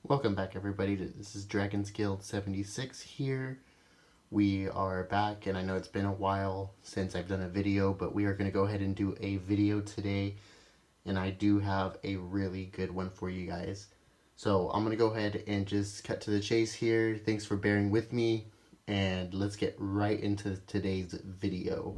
Welcome back everybody. This is Dragon's Guild 76 here. We are back, and I know it's been a while since I've done a video, but we are going to go ahead and do a video today, and I do have a really good one for you guys. So I'm going to go ahead and just cut to the chase here. Thanks for bearing with me, and let's get right into today's video.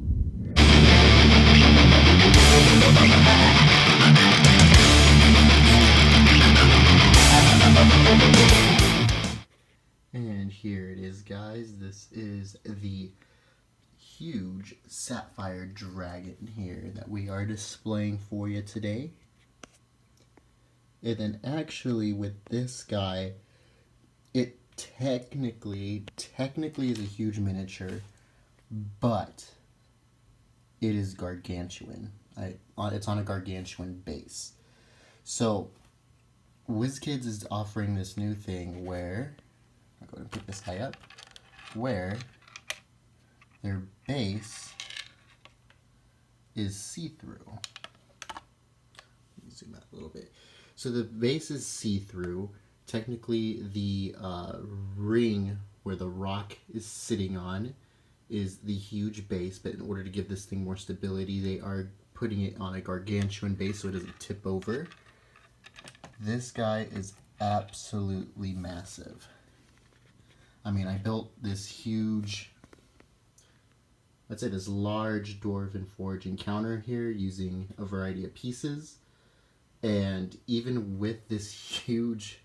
And here it is, guys. This is the huge sapphire dragon here that we are displaying for you today. And then actually with this guy, it technically is a huge miniature, but it is gargantuan. It's on a gargantuan base. So Wizkids is offering this new thing where, I'll go ahead and pick this guy up, where their base is see-through. Let me zoom out a little bit. So the base is see-through. Technically, the ring where the rock is sitting on is the huge base, but in order to give this thing more stability, they are putting it on a gargantuan base so it doesn't tip over. This guy is absolutely massive. I mean, I built this huge, let's say this large dwarven forge encounter here using a variety of pieces. And even with this huge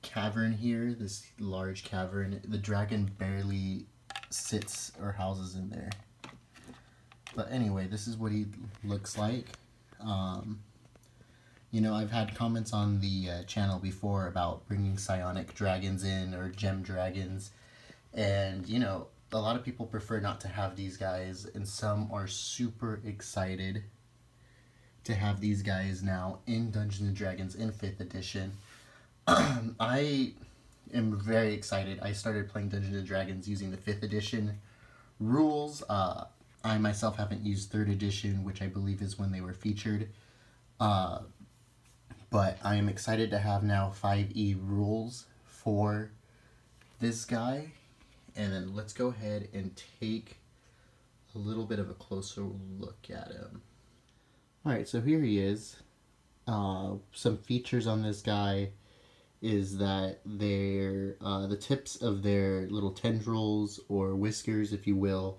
cavern here, this large cavern, the dragon barely sits or houses in there. But anyway, this is what he looks like. You know, I've had comments on the channel before about bringing psionic dragons in or gem dragons, and you know, a lot of people prefer not to have these guys, and some are super excited to have these guys now in Dungeons & Dragons in 5th edition. I am very excited. I started playing Dungeons & Dragons using the 5th edition rules. I myself haven't used 3rd edition, which I believe is when they were featured. But I am excited to have now 5e rules for this guy. And then let's go ahead and take a little bit of a closer look at him. Alright, so here he is. Some features on this guy is that the tips of their little tendrils or whiskers, if you will,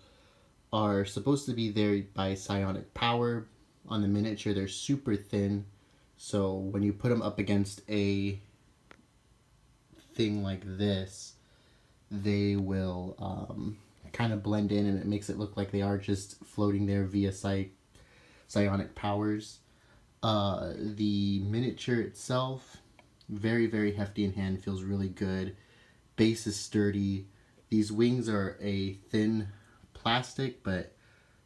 are supposed to be there by psionic power. On the miniature, they're super thin. So when you put them up against a thing like this, they will kind of blend in, and it makes it look like they are just floating there via psionic powers. The miniature itself, very, very hefty in hand, feels really good. Base is sturdy. These wings are a thin plastic, but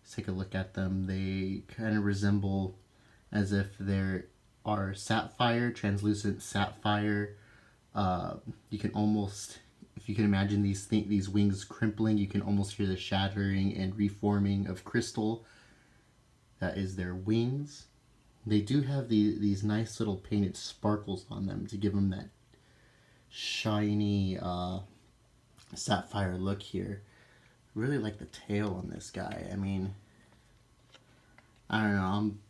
let's take a look at them. They kind of resemble as if they're sapphire, translucent sapphire. You can almost, if you can imagine these wings crimpling, you can almost hear the shattering and reforming of crystal. That is their wings. They do have these nice little painted sparkles on them to give them that shiny sapphire look here. Really like the tail on this guy. I mean, I don't know, I'm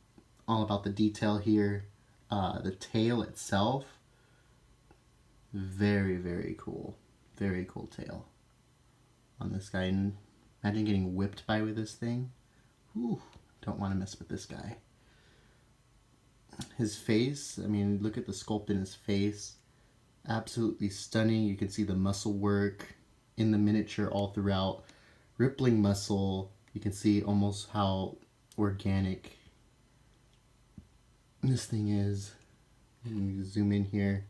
all about the detail here. The tail itself, very, very cool. Very cool tail on this guy. And imagine getting whipped by with this thing. Whew, don't want to mess with this guy. His face, I mean, look at the sculpt in his face. Absolutely stunning. You can see the muscle work in the miniature all throughout. Rippling muscle. You can see almost how organic this thing is. You zoom in here.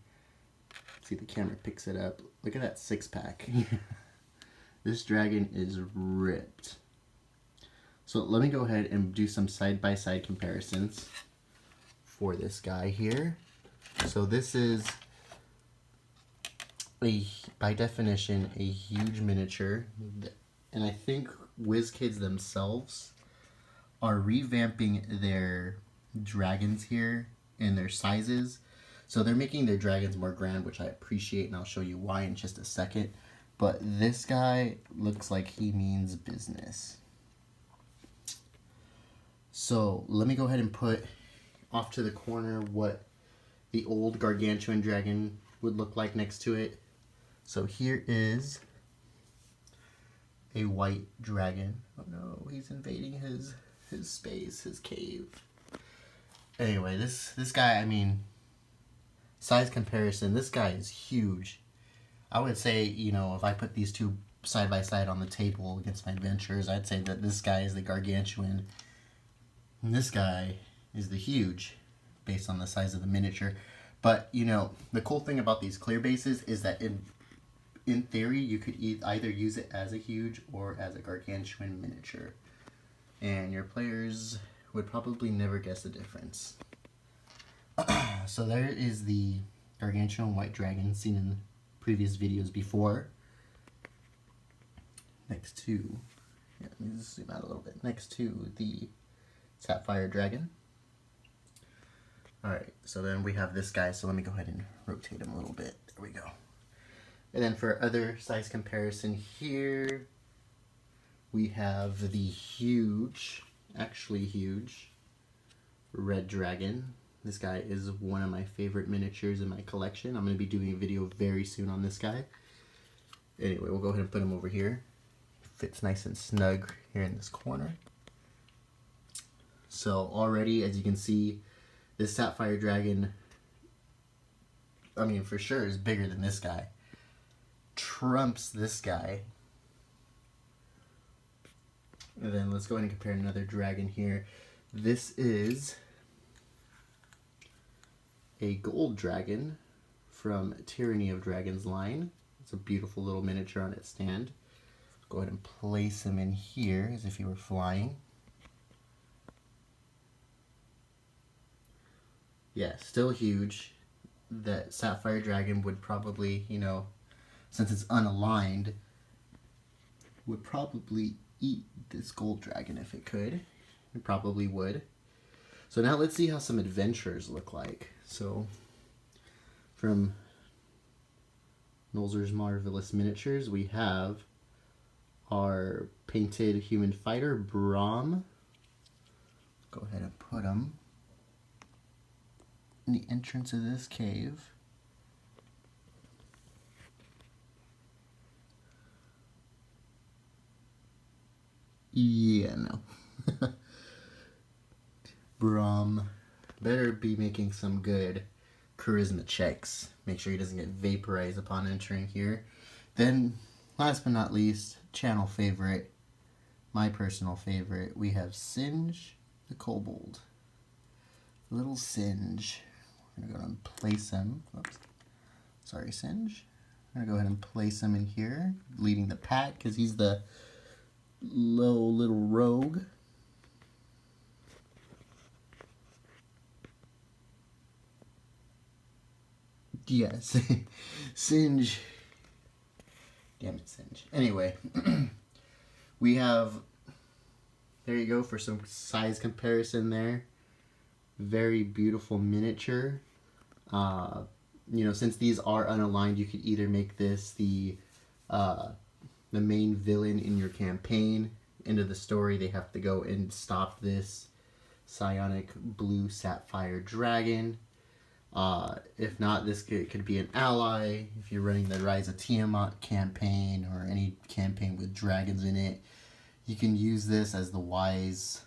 See, the camera picks it up. Look at that six-pack. This dragon is ripped. So let me go ahead and do some side-by-side comparisons for this guy here. So this is by definition a huge miniature, and I think Wizkids themselves are revamping their dragons here in their sizes So they're making their dragons more grand, which I appreciate, and I'll show you why in just a second. But this guy looks like he means business. So let me go ahead and put off to the corner what the old gargantuan dragon would look like next to it. So here is a white dragon. Oh no, he's invading his space, his cave. Anyway, this guy, I mean, size comparison, this guy is huge. I would say, you know, if I put these two side by side on the table against my adventures, I'd say that this guy is the gargantuan and this guy is the huge based on the size of the miniature. But, you know, the cool thing about these clear bases is that in theory, you could either use it as a huge or as a gargantuan miniature. And your players would probably never guess the difference. So there is the gargantuan white dragon seen in previous videos before. Next to, yeah, let me zoom out a little bit. Next to the sapphire dragon. Alright, so then we have this guy, so let me go ahead and rotate him a little bit. There we go. And then for other size comparison here, we have the huge, actually huge, red dragon. This guy is one of my favorite miniatures in my collection. I'm going to be doing a video very soon on this guy. Anyway, we'll go ahead and put him over here. Fits nice and snug here in this corner. So already, as you can see, this sapphire dragon, I mean, for sure is bigger than this guy. Trumps this guy. And then let's go ahead and compare another dragon here. This is a gold dragon from Tyranny of Dragons line. It's a beautiful little miniature on its stand. Go ahead and place him in here as if he were flying. Yeah, still huge. That sapphire dragon would probably, you know, since it's unaligned, would probably eat this gold dragon if it could. It probably would. So now let's see how some adventures look like. So from Nolzur's Marvelous Miniatures, we have our painted human fighter, Brahm. Go ahead and put him in the entrance of this cave. Yeah, no. Brahm better be making some good charisma checks. Make sure he doesn't get vaporized upon entering here. Then, last but not least, channel favorite, my personal favorite, we have Singe the Kobold. Little Singe. We're going to go ahead and place him. Oops. Sorry, Singe. I'm going to go ahead and place him in here, leading the pack, because he's the low little rogue. Yes. Singe. Damn it, Singe. Anyway, we have, there you go for some size comparison there. Very beautiful miniature. You know, since these are unaligned, you could either make this the main villain in your campaign. End of the story, they have to go and stop this psionic blue sapphire dragon. If not, this could be an ally. If you're running the Rise of Tiamat campaign or any campaign with dragons in it, you can use this as a wise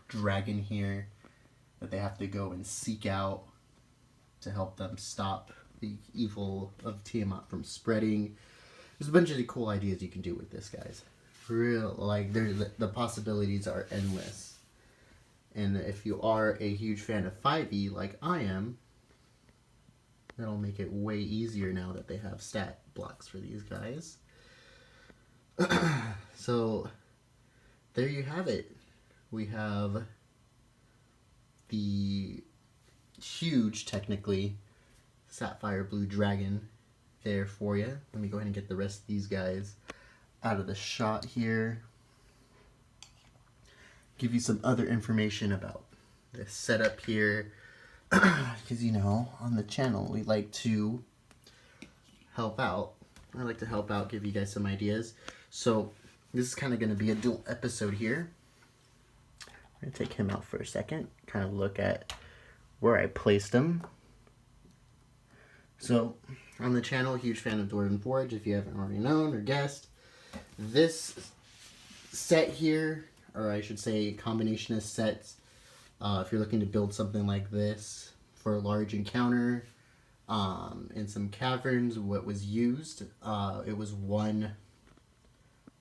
dragon here that they have to go and seek out to help them stop the evil of Tiamat from spreading. There's a bunch of cool ideas you can do with this, guys. For real, like the possibilities are endless. And if you are a huge fan of 5e like I am, that'll make it way easier now that they have stat blocks for these guys. So there you have it. We have the huge, technically, sapphire blue dragon there for you. Let me go ahead and get the rest of these guys out of the shot here. Give you some other information about the setup here. because you know, on the channel we like to help out. I like to help out, give you guys some ideas. So this is kind of going to be a dual episode here. I'm going to take him out for a second, kind of look at where I placed him. So on the channel, huge fan of Dragonforce, if you haven't already known or guessed. This set here, or I should say combination of sets, if you're looking to build something like this for a large encounter, in some caverns, what was used, it was one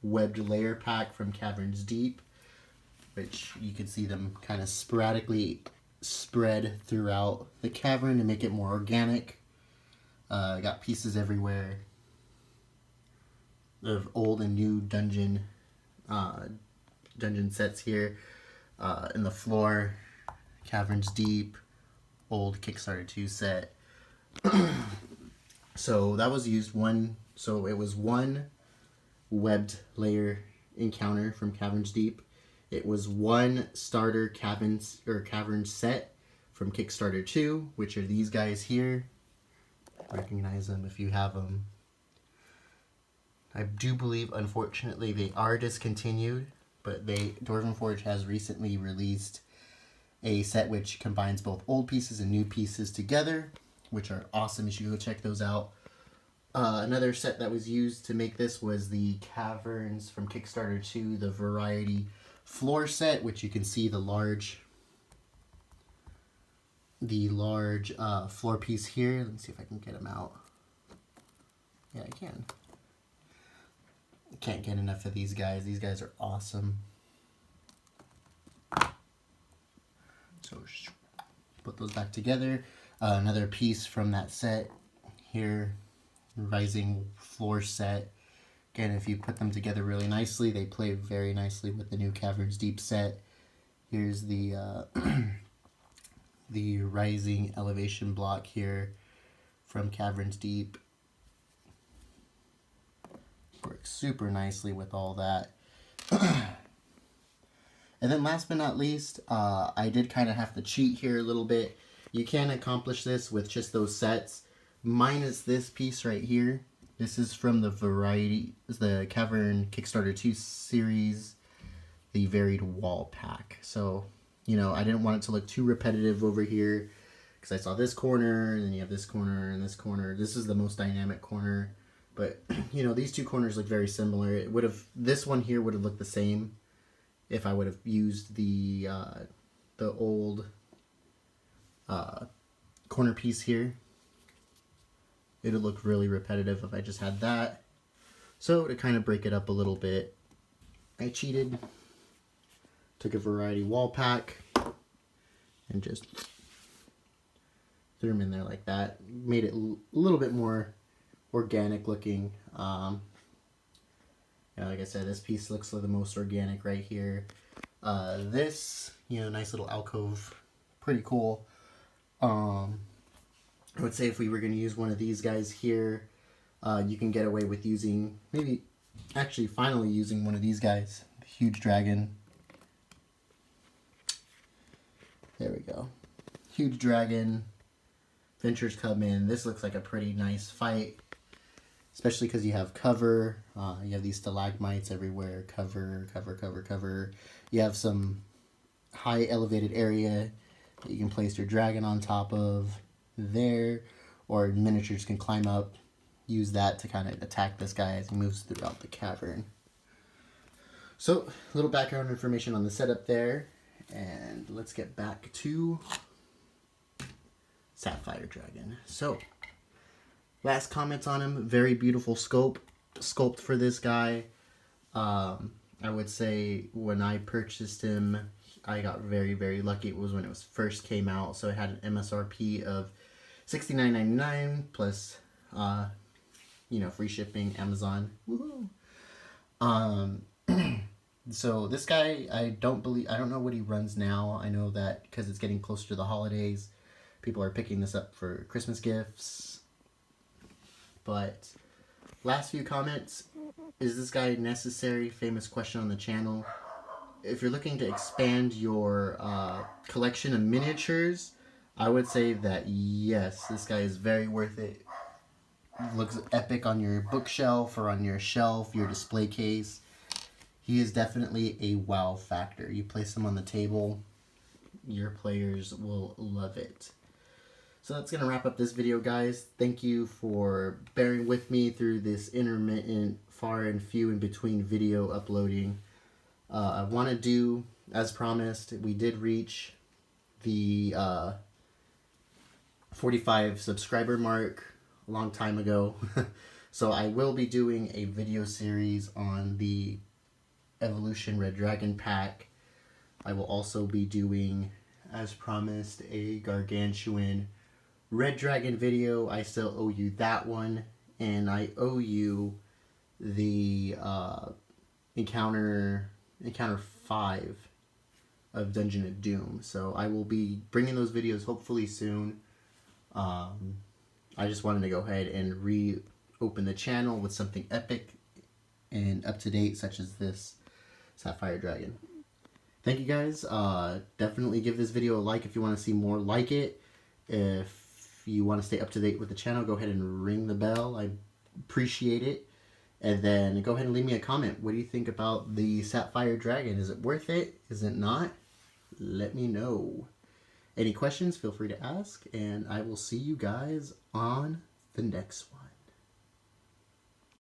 webbed layer pack from Caverns Deep, which you can see them kind of sporadically spread throughout the cavern to make it more organic. Got pieces everywhere of old and new dungeon sets here, in the floor, Caverns Deep, old Kickstarter 2 set. So that was used so it was one webbed layer encounter from Caverns Deep. It was one starter cavern set from Kickstarter 2, which are these guys here. Recognize them if you have them. I do believe, unfortunately, they are discontinued, but Dragonforce has recently released a set which combines both old pieces and new pieces together, which are awesome. You should go check those out. Another set that was used to make this was the Caverns from Kickstarter 2, the Variety Floor set, which you can see the large floor piece here. Let me see if I can get them out. Yeah, I can. Can't get enough of these guys. These guys are awesome. So put those back together. Another piece from that set here, Rising Floor set. Again, if you put them together really nicely, they play very nicely with the new Caverns Deep set. Here's the the Rising elevation block here from Caverns Deep. Works super nicely with all that. And then last but not least, I did kind of have to cheat here a little bit. You can accomplish this with just those sets, minus this piece right here. This is from the Cavern Kickstarter 2 series, the Varied Wall Pack. So, you know, I didn't want it to look too repetitive over here, because I saw this corner, and then you have this corner, and this corner. This is the most dynamic corner. But, you know, these two corners look very similar. This one here would have looked the same if I would have used the old corner piece here. It would look really repetitive if I just had that. So to kind of break it up a little bit, I cheated. Took a Variety Wall Pack and just threw them in there like that. Made it a little bit more organic looking. Like I said, this piece looks like the most organic right here. This, you know, nice little alcove, pretty cool. I would say if we were going to use one of these guys here, you can get away with using, finally using one of these guys, the Huge Dragon. There we go. Huge Dragon. Ventures come in. This looks like a pretty nice fight, especially because you have cover. You have these stalagmites everywhere. Cover, cover, cover, cover. You have some high elevated area that you can place your dragon on top of there, or miniatures can climb up, use that to kind of attack this guy as he moves throughout the cavern. So, a little background information on the setup there, and let's get back to Sapphire Dragon. So, last comments on him, very beautiful sculpt for this guy. I would say when I purchased him, I got very, very lucky. It was when it first came out, so it had an MSRP of $69.99 plus, free shipping, Amazon. Woohoo! So this guy, I don't know what he runs now. I know that because it's getting closer to the holidays, people are picking this up for Christmas gifts. But last few comments, is this guy necessary? Famous question on the channel. If you're looking to expand your collection of miniatures, I would say that yes, this guy is very worth it. Looks epic on your bookshelf or on your shelf, your display case. He is definitely a wow factor. You place him on the table, your players will love it. So that's going to wrap up this video, guys. Thank you for bearing with me through this intermittent, far and few in between video uploading. I want to do, as promised, we did reach the 45 subscriber mark a long time ago. So I will be doing a video series on the Evolution Red Dragon pack. I will also be doing, as promised, a Gargantuan Red Dragon video. I still owe you that one, and I owe you the encounter 5 of Dungeon of Doom. So I will be bringing those videos hopefully soon. I just wanted to go ahead and reopen the channel with something epic and up to date, such as this Sapphire Dragon. Thank you guys. Definitely give this video a like if you want to see more like it. If you want to stay up to date with the channel, go ahead and ring the bell. I appreciate it. And then go ahead and leave me a comment. What do you think about the Sapphire Dragon? Is it worth it? Is it not? Let me know. Any questions, feel free to ask. And I will see you guys on the next one.